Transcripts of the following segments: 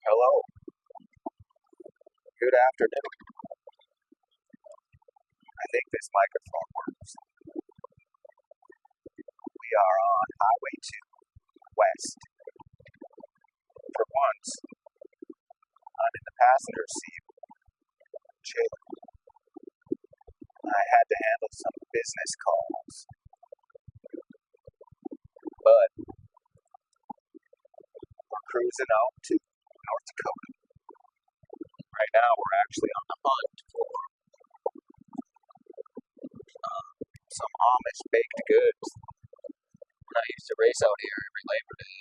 Hello, good afternoon. I think this microphone works. We are on Highway 2 West. For once, I'm in the passenger seat, chilling. I had to handle some business calls, but we're cruising out to North Dakota. Right now, we're actually on the hunt for some Amish baked goods. I used to race out here every Labor Day.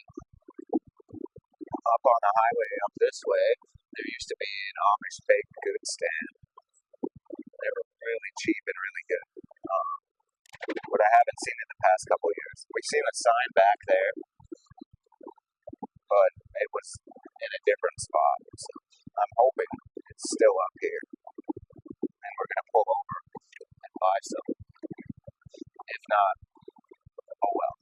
Up on the highway up this way, there used to be an Amish baked goods stand. They were really cheap and really good. What I haven't seen in the past couple of years. We've seen a sign back there, but it was in a different spot. So I'm hoping it's still up here, and we're gonna pull over and buy some. If not, oh well.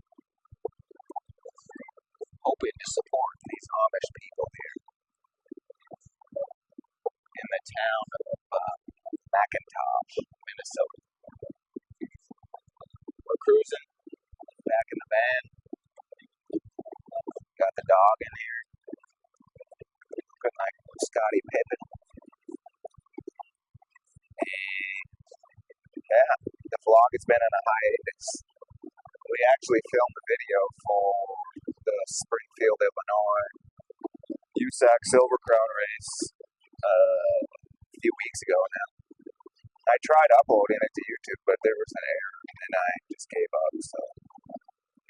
Hoping to support these Amish people here in the town of McIntosh, Minnesota. We're cruising back in the van. Got the dog in here, looking like Scotty Pippen. Yeah, the vlog has been on a hiatus. We actually filmed a video for the Springfield, Illinois USAC Silver Crown race a few weeks ago now. I tried uploading it to YouTube, but there was an error, and I just gave up. So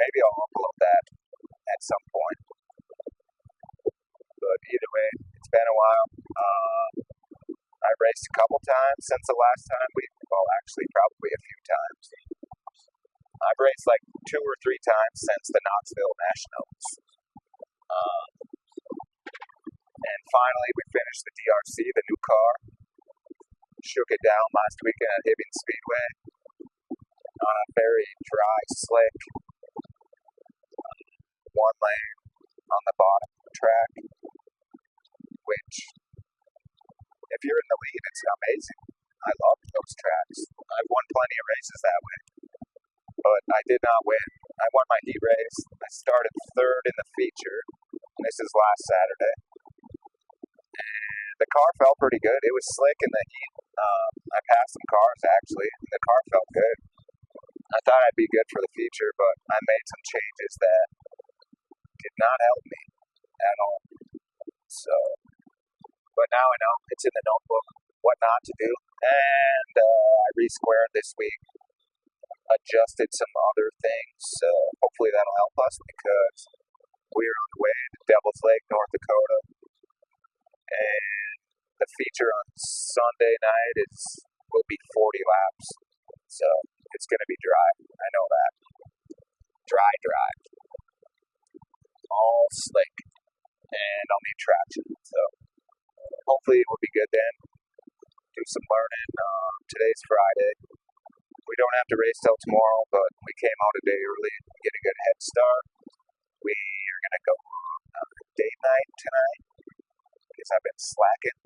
maybe I'll upload that at some point. But either way, it's been a while. I raced a couple times since the last time actually probably a few times. I've raced like 2 or 3 times since the Knoxville Nationals. And finally, we finished the DRC, the new car. Shook it down last weekend at Hibbing Speedway on a very dry, slick, one lane on the bottom of the track, which, if you're in the lead, it's amazing. I love those tracks. I've won plenty of races that way, but I did not win. I won my heat race. I started third in the feature. This is last Saturday. And the car felt pretty good. It was slick in the heat. I passed some cars actually. The car felt good. I thought I'd be good for the feature, but I made some changes that did not help me at all. So, but now I know it's in the notebook what not to do, and I resquared this week, adjusted some other things. So hopefully that'll help us because we're on the way to Devil's Lake, North Dakota, and the feature on Sunday night will be 40 laps. So it's going to be dry. I know that. Dry. All slick. And I'll need traction. So hopefully it will be good then. Do some learning. Today's Friday. We don't have to race till tomorrow, but we came out a day early to get a good head start. We are going to go on date night tonight because I've been slacking.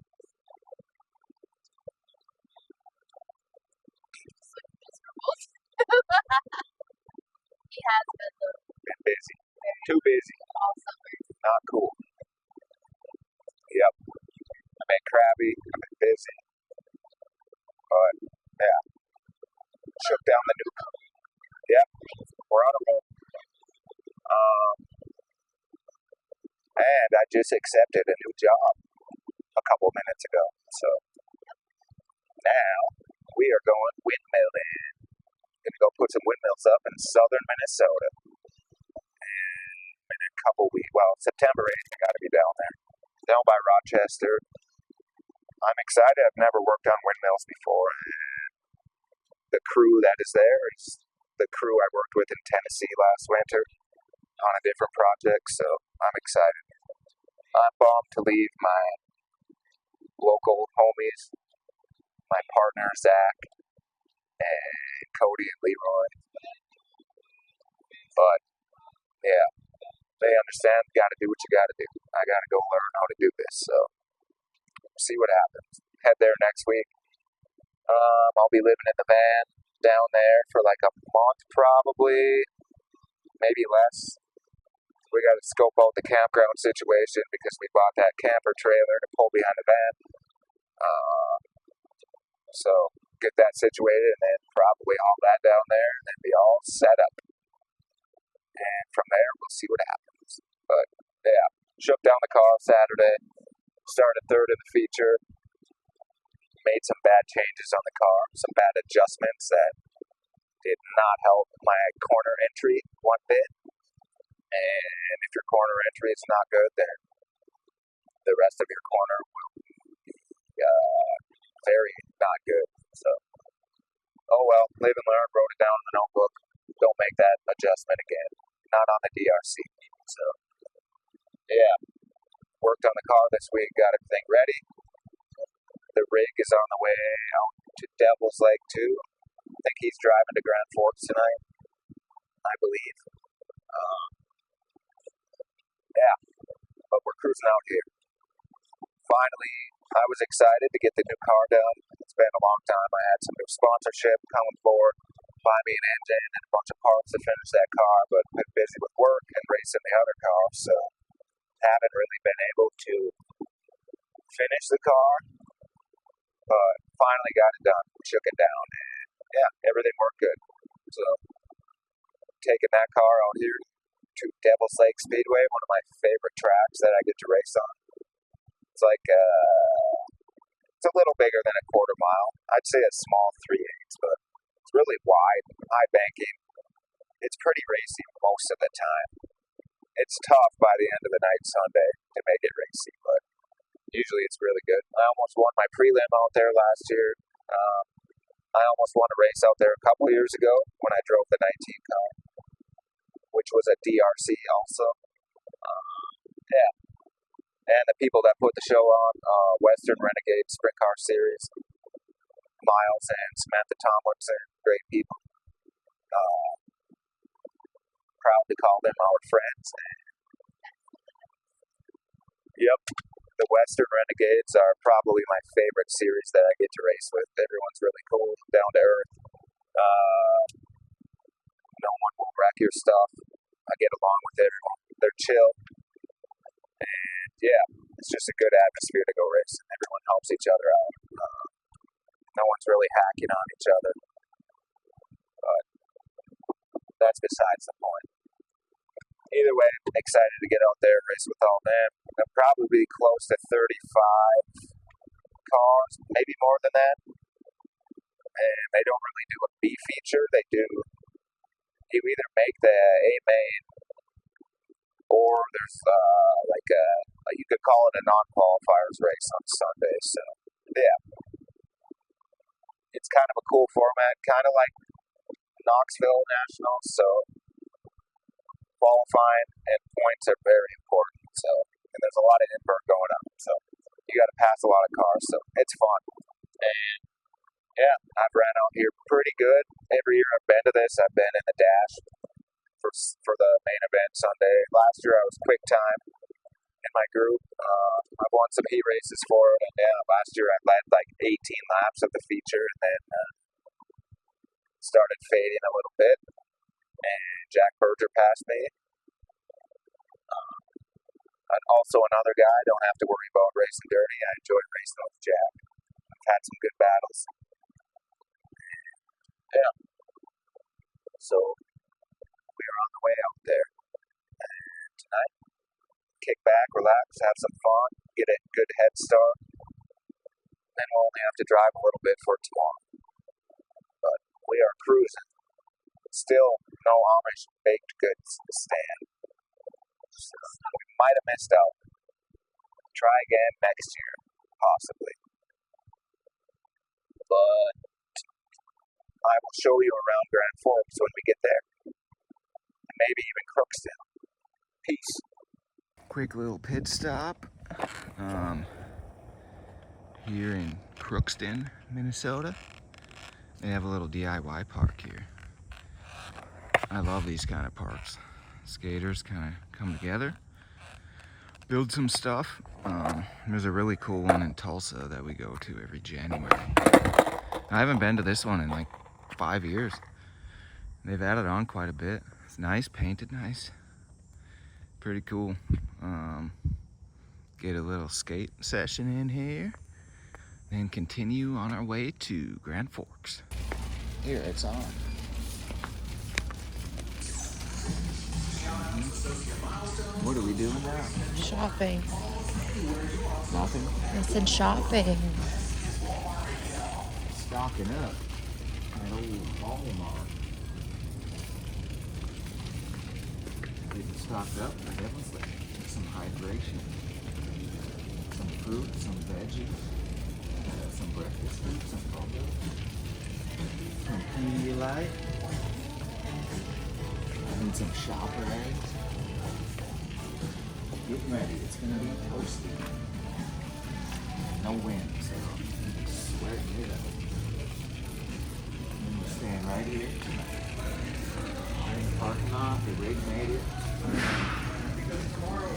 He has been though. Been busy. Too busy. All summer. Not cool. Yep. I've been crabby. I've been busy. But yeah. Shook down the new car. Yep. We're on a roll. And I just accepted a new job a couple minutes ago. So now we are going windmilling. Gonna go put some windmills up in southern Minnesota. And in a couple weeks, September 8th, I gotta be down there. Down by Rochester. I'm excited. I've never worked on windmills before. And the crew that is there is the crew I worked with in Tennessee last winter on a different project. So I'm excited. I'm bummed to leave my local homies, my partner Zach, and Cody and Leroy. But yeah, they understand, you got to do what you got to do. I got to go learn how to do this. So see what happens. Head there next week. I'll be living in the van down there for like a month probably, maybe less. We got to scope out the campground situation because we bought that camper trailer to pull behind the van. So get that situated and then probably haul that down there and then be all set up. And from there, we'll see what happens. But yeah, shook down the car Saturday, started third in the feature, made some bad changes on the car, some bad adjustments that did not help my corner entry one bit. And if your corner entry is not good, then the rest of your corner will be very not good. So, oh well, live and learn, wrote it down in the notebook. Don't make that adjustment again. Not on the DRC. So, yeah, worked on the car this week, got everything ready. The rig is on the way out to Devil's Lake too. I think he's driving to Grand Forks tonight, I believe. Yeah, but we're cruising out here. Finally, I was excited to get the new car done. It's been a long time. I had some new sponsorship coming forward, buy me an engine and a bunch of parts to finish that car, but been busy with work and racing the other car, so haven't really been able to finish the car, but finally got it done. Shook it down, and yeah, everything worked good. So, taking that car out here to Devil's Lake Speedway, one of my favorite tracks that I get to race on. It's like it's a little bigger than a quarter mile. I'd say a small 3/8, but it's really wide, high banking. It's pretty racy most of the time. It's tough by the end of the night Sunday to make it racy, but usually it's really good. I almost won my prelim out there last year. I almost won a race out there a couple years ago when I drove the 19 car, which was a DRC also. Yeah. And the people that put the show on, Western Renegade Sprint Car Series, Miles and Samantha Tomlinson, great people. Proud to call them our friends. Yep, the Western Renegades are probably my favorite series that I get to race with. Everyone's really cool, down to earth. No one will wreck your stuff. I get along with everyone. They're chill. And yeah, it's just a good atmosphere to go racing. Everyone helps each other out. No one's really hacking on each other. But that's besides the point. Either way, excited to get out there and race with all them. There'll probably be close to 35 cars, maybe more than that. And they don't really do a B feature. They do, you either make the A main or there's you could call it a non-qualifiers race on Sunday. So, yeah. It's kind of a cool format, kind of like Knoxville Nationals. So, qualifying and points are very important. So, and there's a lot of invert going on. So, you got to pass a lot of cars. So, it's fun. And yeah, I've ran out here pretty good. Every year I've been to this, I've been in the dash for the main event Sunday. Last year I was quick time in my group. I've won some heat races for it. And yeah, last year I led like 18 laps of the feature and then started fading a little bit. And Jack Berger passed me. And also another guy. I don't have to worry about racing dirty. I enjoy racing with Jack. I've had some good battles. Yeah. So we're on the way out there. And tonight, kick back, relax, have some fun, get a good head start. Then we'll only have to drive a little bit for tomorrow. But we are cruising. Still no Amish baked goods stand. So we might have missed out. Try again next year, possibly. But I will show you around Grand Forks when we get there. And maybe even Crookston. Peace. Quick little pit stop here in Crookston, Minnesota. They have a little DIY park here. I love these kind of parks. skaters kind of come together, build some stuff. There's a really cool one in Tulsa that we go to every January. I haven't been to this one in like 5 years. They've added on quite a bit. It's nice, painted nice. Pretty cool. Get a little skate session in here, then continue on our way to Grand Forks. Here, it's on. What are we doing now? Shopping. Nothing. I said shopping. Stocking up at old Walmart. Getting stocked up for heaven's sake. Some hydration, some fruit, some veggies, some breakfast food, some cocoa, some Pedialyte, and some shopper eggs. Getting ready. It's gonna be toasty. No wind, so I'm sweating it up. And we're staying right here tonight. In the parking lot, the rig made it.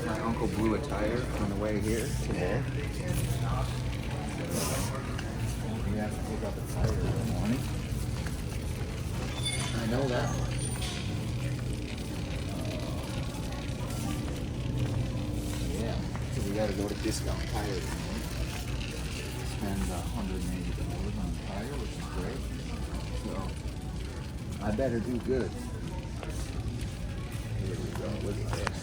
My uncle blew a tire on the way here today. We have to pick up a tire in the morning. I know that much. Yeah, so we gotta go to Discount Tire tonight. Spend $180 on a tire, which is great. So I better do good. Here we go. Look at this.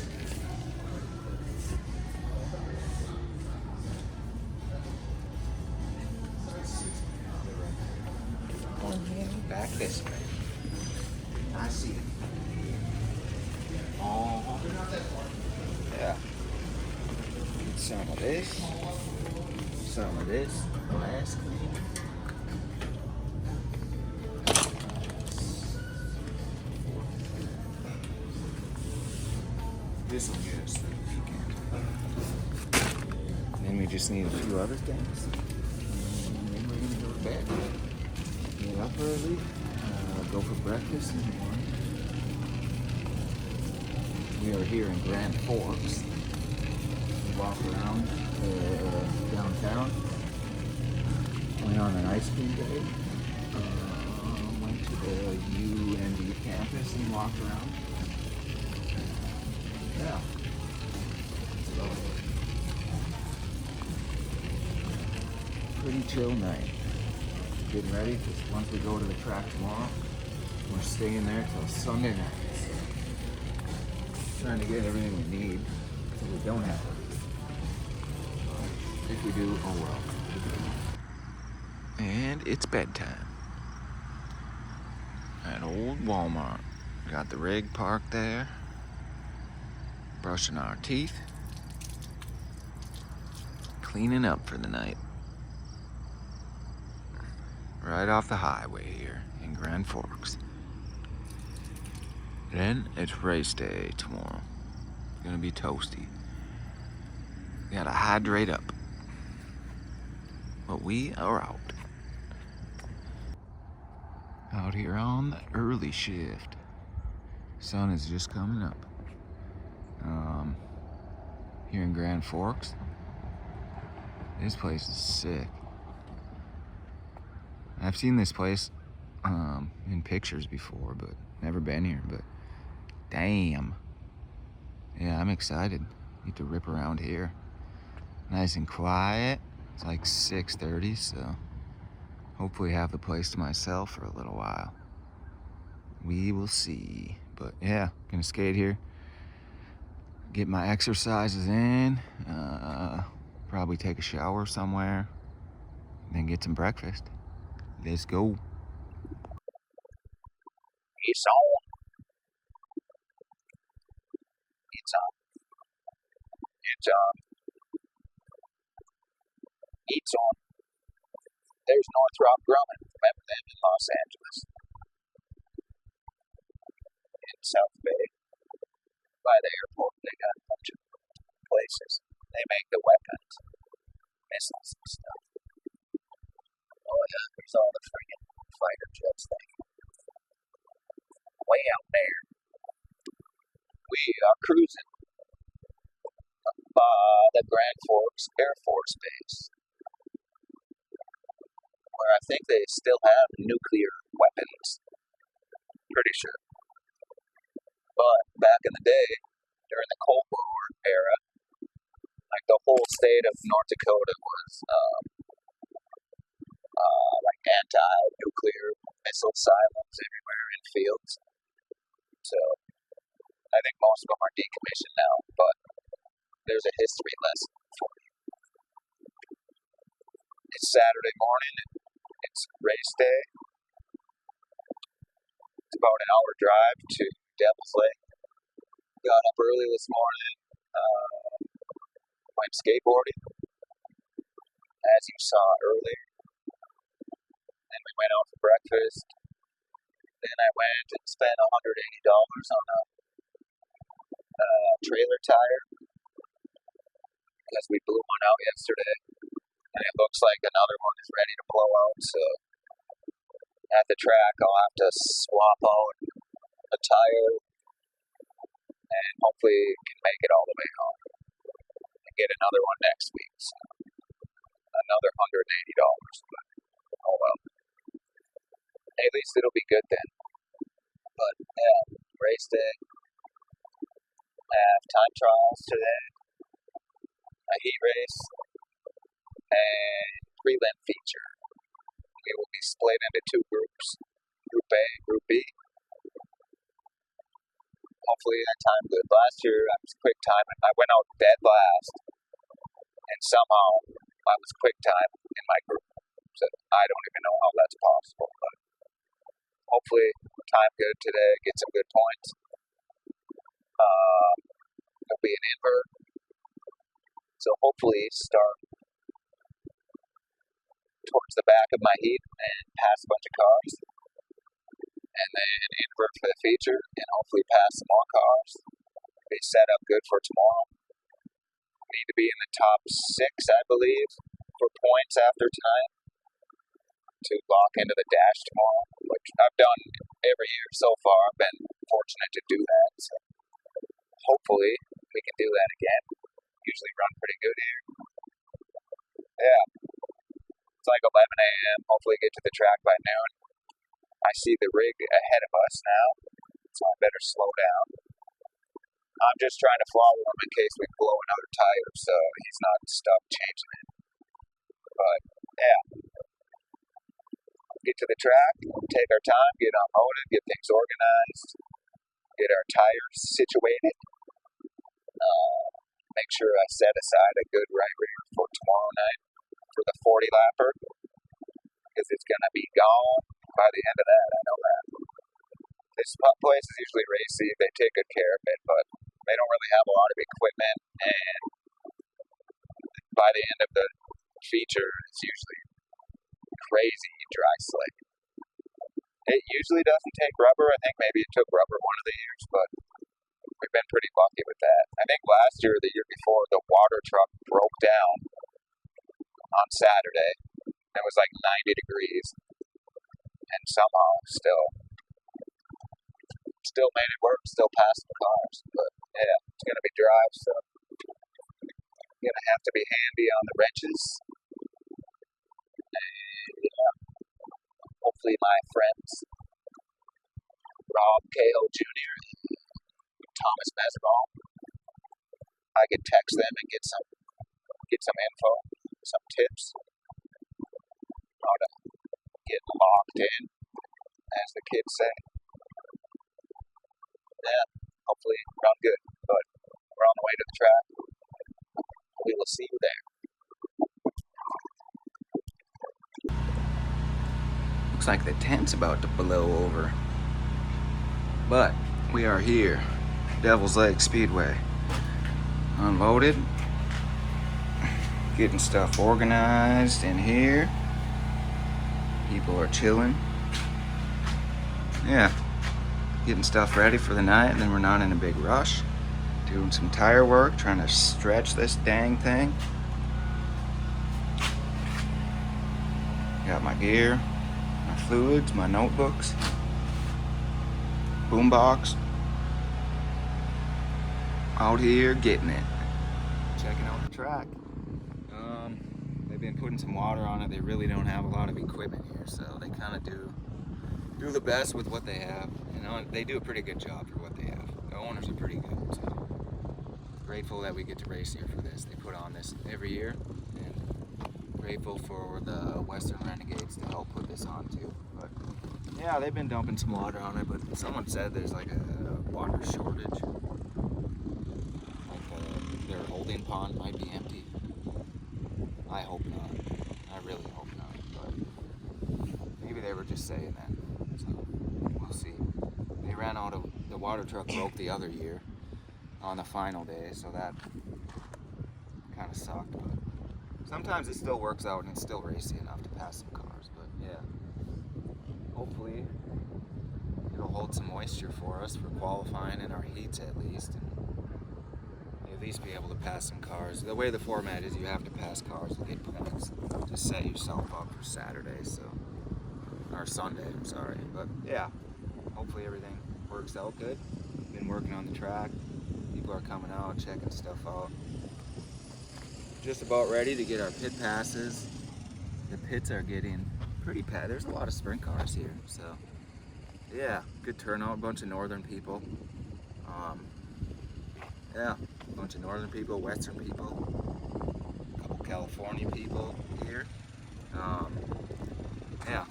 Back this way. I see it. Oh, yeah. Some of this. Some of this. Last clean. This will get us through the weekend. Then we just need a few other things. And then we're gonna go to bed. Get up early. Go for breakfast in the morning. We are here in Grand Forks. We walk around downtown. Went on an ice cream day. Went to the UND campus and walked around. Yeah. So, pretty chill night. Getting ready because once we go to the track tomorrow, we're staying there till Sunday night. Trying to get everything we need so we don't have to. If we do, oh well. And it's bedtime. At old Walmart. Got the rig parked there. Brushing our teeth. Cleaning up for the night. Right off the highway here in Grand Forks. Then it's race day tomorrow. It's gonna be toasty. Gotta hydrate up. But we are out. Out here on the early shift. Sun is just coming up. Here in Grand Forks. This place is sick. I've seen this place in pictures before, but never been here. But damn, yeah, I'm excited. Need to rip around here. Nice and quiet. It's like 6:30, so hopefully have the place to myself for a little while. We will see. But yeah, gonna skate here. Get my exercises in. Probably take a shower somewhere. Then get some breakfast. Let's go. It's on. It's on. It's on. It's on. There's Northrop Grumman. Remember them in Los Angeles? In South Bay. By the airport. They got a bunch of places. They make the weapons. Missiles and stuff. Oh yeah, there's all the friggin' fighter jets thing. Way out there. We are cruising by the Grand Forks Air Force Base, where I think they still have nuclear weapons. Pretty sure. But back in the day, during the Cold War era, like the whole state of North Dakota was like anti-nuclear missile silos everywhere in fields. So I think most of them are decommissioned now, but there's a history lesson for you. It's Saturday morning, and it's race day. It's about an hour drive to Devil's Lake. Got up early this morning, went skateboarding, as you saw earlier. Then we went out for breakfast. Then I went and spent $180 on a trailer tire because we blew one out yesterday, and it looks like another one is ready to blow out. So at the track, I'll have to swap out a tire and hopefully can make it all the way home and get another one next week. So another $180, but oh well. At least it'll be good then. But yeah, race day. I have time trials today, a heat race, and prelim feature. We will be split into two groups, Group A and Group B. Hopefully I time good. Last year I was quick time and I went out dead last, and somehow I was quick time in my group. So I don't even know how that's possible, but hopefully time good today, get some good points. It'll be an invert, so hopefully start towards the back of my heat and pass a bunch of cars, and then invert for the feature, and hopefully pass some more cars. Be set up good for tomorrow. Need to be in the top 6, I believe, for points after tonight to lock into the dash tomorrow, which I've done every year so far. I've been fortunate to do that, so hopefully we can do that again. Usually run pretty good here. Yeah. It's like 11 a.m. Hopefully get to the track by noon. I see the rig ahead of us now, so I better slow down. I'm just trying to follow him in case we blow another tire, so he's not stuck changing it. But yeah, get to the track, take our time, get unloaded, get things organized, get our tires situated. Make sure I set aside a good right rear for tomorrow night for the 40 lapper, because it's going to be gone by the end of that. I know that. This place is usually racy, they take good care of it, but they don't really have a lot of equipment, and by the end of the feature, it's usually crazy dry slick. It usually doesn't take rubber. I think maybe it took rubber one of the years, but we've been pretty lucky with that. I think last year or the year before, the water truck broke down on Saturday. It was like 90 degrees, and somehow still made it work, still passed the cars. But yeah, it's going to be dry, so I'm going to have to be handy on the wrenches. And yeah, hopefully my friends, Rob Cahill Jr., Thomas Mesereau, I could text them and get some info, some tips, how to get locked in, as the kids say. Yeah, hopefully run good, but we're on the way to the track. We will see you there. Looks like the tent's about to blow over, but we are here, Devil's Lake Speedway. Unloaded, getting stuff organized in here. People are chilling. Yeah, getting stuff ready for the night, and then we're not in a big rush. Doing some tire work, trying to stretch this dang thing. Got my gear, my fluids, my notebooks, boombox. out here getting it. Checking out the track. They've been putting some water on it. They really don't have a lot of equipment here, so they kind of do the best with what they have. You know, they do a pretty good job for what they have. The owners are pretty good, so grateful that we get to race here for this. They put on this every year, and grateful for the Western Renegades to help put this on too. But yeah, they've been dumping some water on it, but someone said there's like a water shortage. Like their holding pond might be empty. I hope not. I really hope not. But maybe they were just saying that. So we'll see. They ran out of the water truck broke the other year on the final day, so that kind of sucked. But sometimes it still works out and it's still racy enough to pass some cars. But yeah, hopefully it'll hold some moisture for us for qualifying in our heats at least. And at least be able to pass some cars. The way the format is, you have to pass cars to get points to set yourself up for Saturday, so or Sunday. I'm sorry, but yeah, hopefully everything works out good. Been working on the track. People are coming out, checking stuff out. Just about ready to get our pit passes. The pits are getting pretty packed. There's a lot of sprint cars here, so yeah, good turnout. A bunch of northern people. Yeah, a bunch of northern people, western people, a couple California people here. Yeah,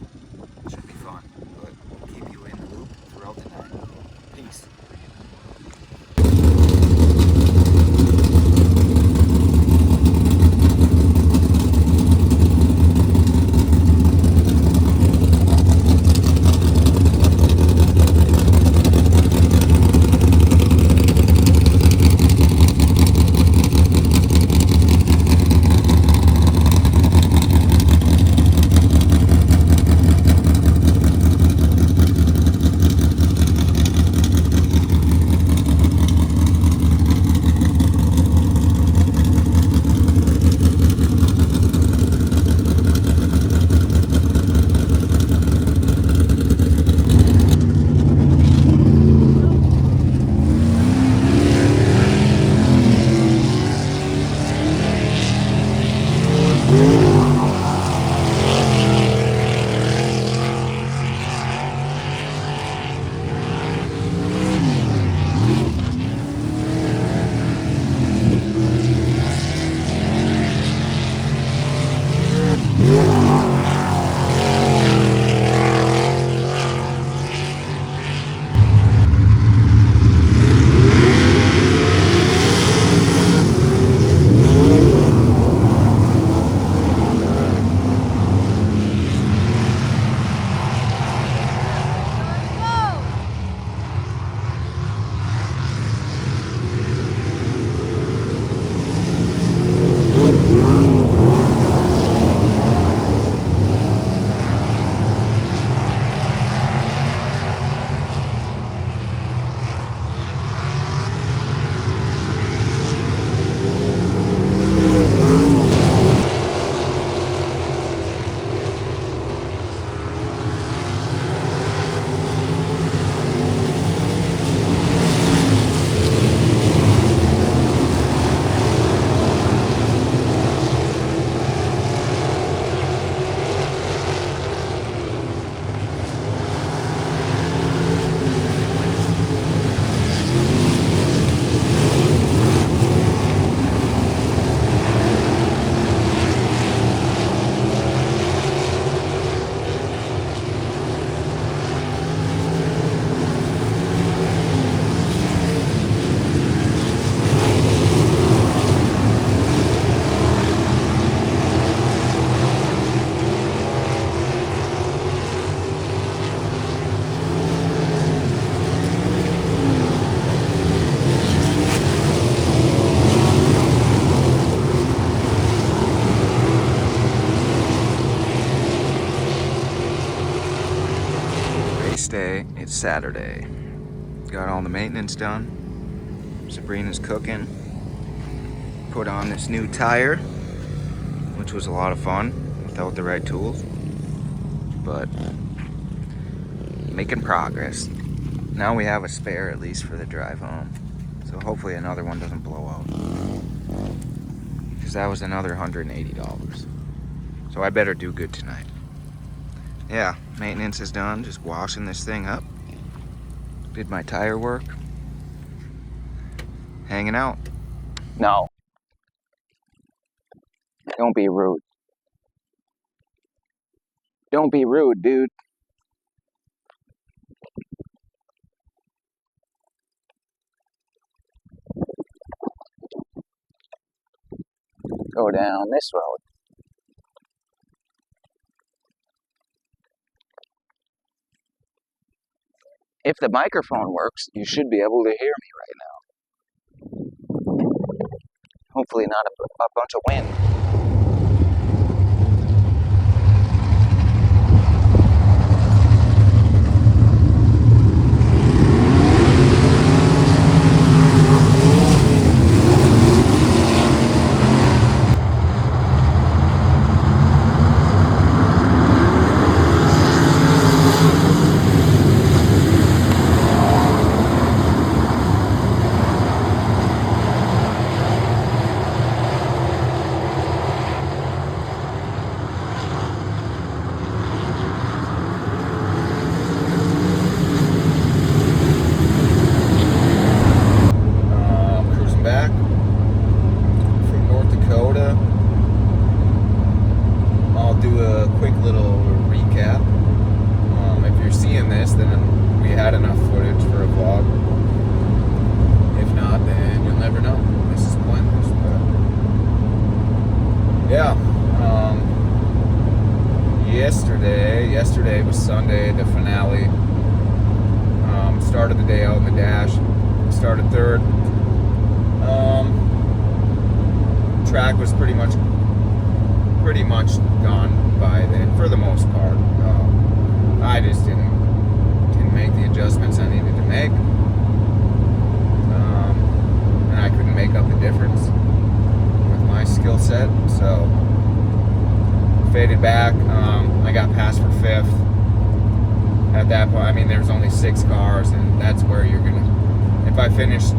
should be fun, but we'll keep you in the loop throughout the night. Peace. Day, it's Saturday. Got all the maintenance done. Sabrina's cooking. Put on this new tire, which was a lot of fun without the right tools, but making progress. Now we have a spare at least for the drive home, so So hopefully another one doesn't blow out. Because that was another $180. So I better do good tonight. Yeah, maintenance is done. Just washing this thing up. Did my tire work. Hanging out. No. Don't be rude. Don't be rude, dude. Go down this road. If the microphone works, you should be able to hear me right now. Hopefully not a bunch of wind. Back from North Dakota. I'll do a quick little recap. If you're seeing this, then we had enough footage for a vlog. If not, then you'll never know. This is pointless. But yeah. Yesterday was Sunday, the finale. Started the day out in the dash. Started third. Track was pretty much gone by then, for the most part. I just didn't make the adjustments I needed to make, and I couldn't make up the difference with my skill set. So faded back. I got passed for fifth. At that point, I mean, there's only 6 cars, and that's where you're gonna. If I finished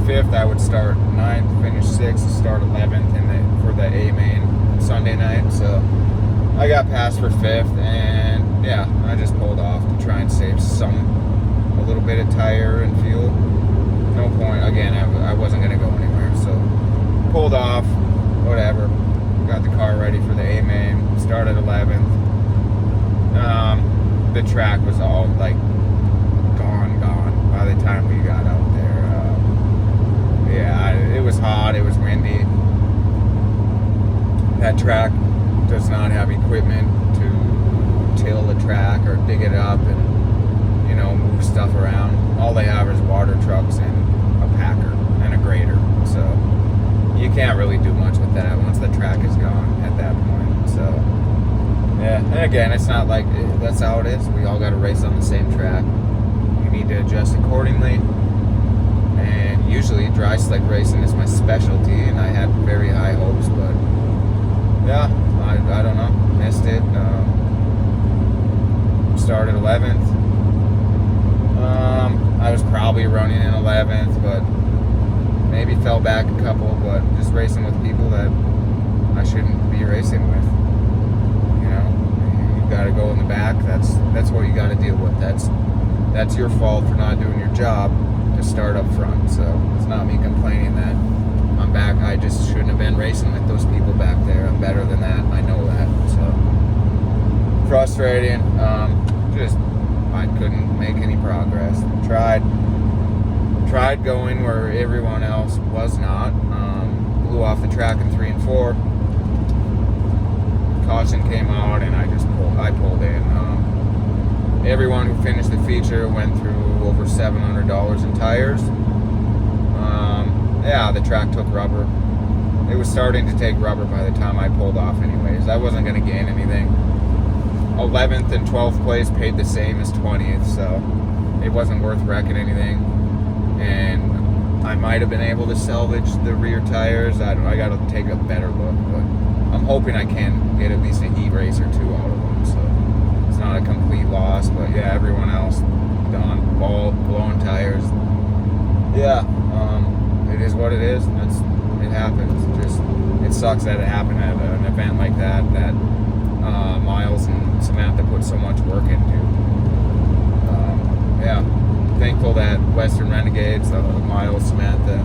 fifth, I would start 9th, finish 6th, start 11th for the A main Sunday night. So I got passed for 5th, and yeah, I just pulled off to try and save a little bit of tire and fuel. No point. Again, I wasn't gonna go anywhere, so pulled off. Whatever. Got the car ready for the A main. Started 11th. The track was all like gone by the time we got out there. Yeah, it was hot, it was windy. That track does not have equipment to till the track or dig it up and, you know, move stuff around. All they have is water trucks and a packer and a grader. So you can't really do much with that once the track is gone at that point. So yeah, and again, it's not like that's how it is. We all got to race on the same track. You need to adjust accordingly. And usually dry slick racing is my specialty, and I had very high hopes, but yeah, I don't know, missed it. Started 11th. I was probably running in 11th, but maybe fell back a couple, but just racing with people that I shouldn't be racing with. You know, you got to go in the back. That's what you got to deal with. That's your fault for not doing your job to start up front. So it's not me complaining that I'm back. I just shouldn't have been racing with those people back there. I'm better than that. I know that. So frustrating. I couldn't make any progress. Tried going where everyone else was not. Blew off the track in 3 and 4. Caution came out, and I pulled in. Everyone who finished the feature went through over $700 in tires. Yeah, the track took rubber. It was starting to take rubber by the time I pulled off anyways. I wasn't going to gain anything. 11th and 12th place paid the same as 20th, so it wasn't worth wrecking anything. And I might have been able to salvage the rear tires. I got to take a better look, but I'm hoping I can get at least a heat race or 2 out of them. So it's not a complete loss, but yeah, everyone else done, blowing tires. Yeah, it is what it is. It happens. It sucks that it happened at an event like that Miles and Samantha put so much work into. Yeah, thankful that Western Renegades, Miles, Samantha,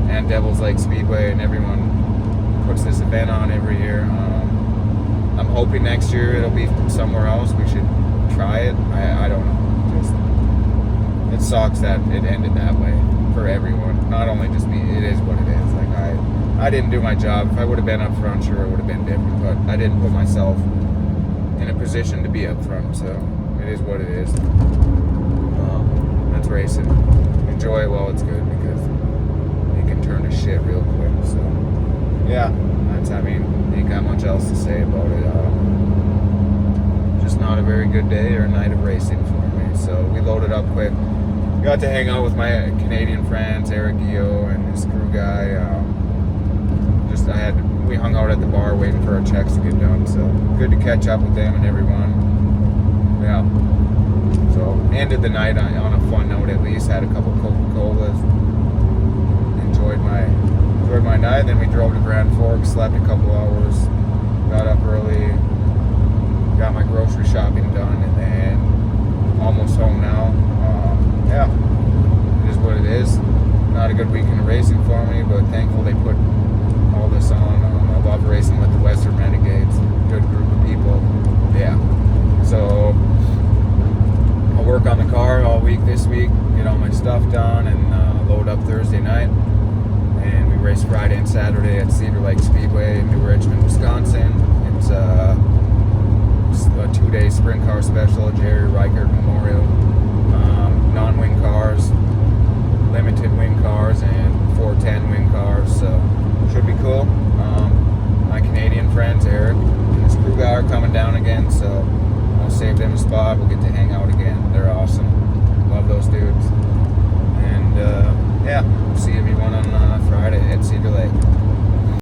and Devil's Lake Speedway and everyone puts this event on every year. I'm hoping next year it'll be somewhere else. We should try it. I don't know. It sucks that it ended that way for everyone. Not only just me. It is what it is. Like I didn't do my job. If I would have been up front, sure it would have been different. But I didn't put myself in a position to be up front. So it is what it is. That's racing. Enjoy it while it's good because it can turn to shit real quick. So yeah, ain't got much else to say about it. Just not a very good day or night of racing for me. So we loaded up quick. Got to hang out with my Canadian friends, Eric Gio and his crew guy. We hung out at the bar waiting for our checks to get done. So good to catch up with them and everyone. Yeah. So ended the night on a fun note at least. Had a couple Coca-Colas. Enjoyed my night. Then we drove to Grand Forks, slept a couple hours, got up early, got my grocery shopping done, and then almost home now. Yeah, it is what it is. Not a good weekend of racing for me, but thankful they put all this on. I love racing with the Western Renegades. Good group of people. Yeah. So I'll work on the car all week this week, get all my stuff done, and load up Thursday night. And we race Friday and Saturday at Cedar Lake Speedway in New Richmond, Wisconsin. It's a 2-day sprint car special, Jerry Reichert Memorial. Non-wing cars, limited wing cars, and 410 wing cars. So should be cool. My Canadian friends, Eric and his crew guy, are coming down again. So I'll save them a spot. We'll get to hang out again.